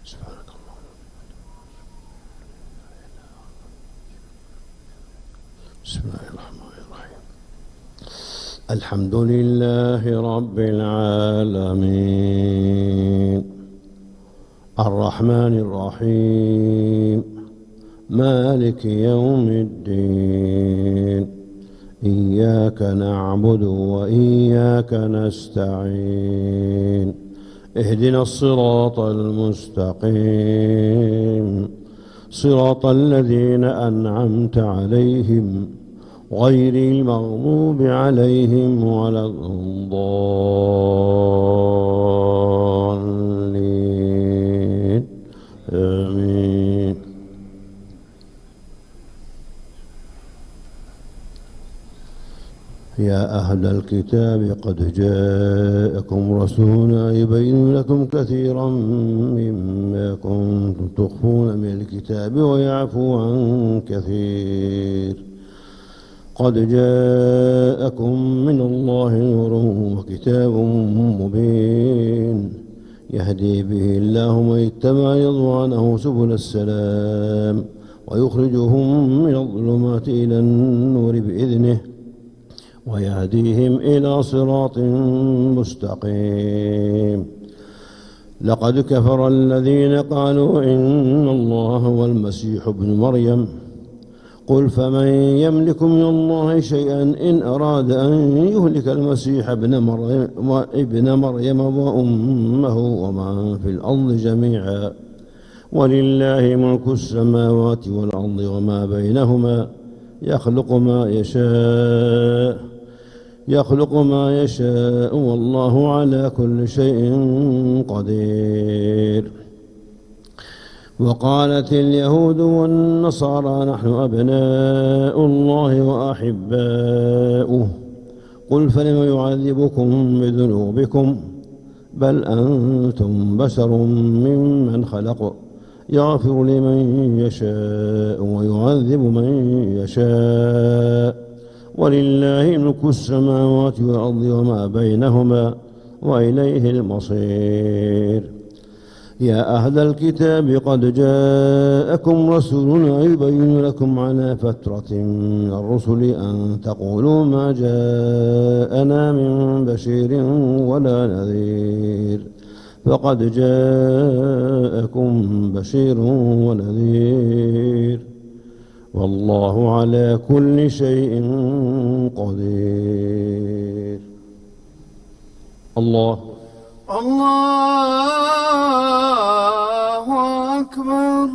سبحانك اللهم. بسم الله الرحمن الرحيم. الحمد لله رب العالمين الرحمن الرحيم مالك يوم الدين إياك نعبد وإياك نستعين اهدنا الصراط المستقيم صراط الذين أنعمت عليهم غير المغضوب عليهم ولا الضالين آمين. يا أهل الكتاب قد جاءكم رسولنا يبين لكم كثيرا مما كنتم تخفون من الكتاب ويعفو عن كثير. قد جاءكم من الله نور وكتاب مبين يهدي به الله من اتبع رضوانه سبل السلام ويخرجهم من الظلمات إلى النور بإذنه ويهديهم إلى صراط مستقيم. لقد كفر الذين قالوا إن الله هو المسيح ابن مريم قل فمن يملك من الله شيئا إن أراد أن يهلك المسيح ابن مريم وأمه ومن في الأرض جميعا ولله ملك السماوات والأرض وما بينهما يخلق ما يشاء والله على كل شيء قدير. وقالت اليهود والنصارى نحن أبناء الله وأحباؤه قل فلم يعذبكم بذنوبكم بل أنتم بشر ممن خلق يغفر لمن يشاء ويعذب من يشاء ولله ملك السماوات والأرض وما بينهما وإليه المصير. يا أهل الكتاب قد جاءكم رسولنا يبين لكم على فترة من الرسل أن تقولوا ما جاءنا من بشير ولا نذير فقد جاءكم بشير ونذير والله على كل شيء قدير. الله الله أكبر.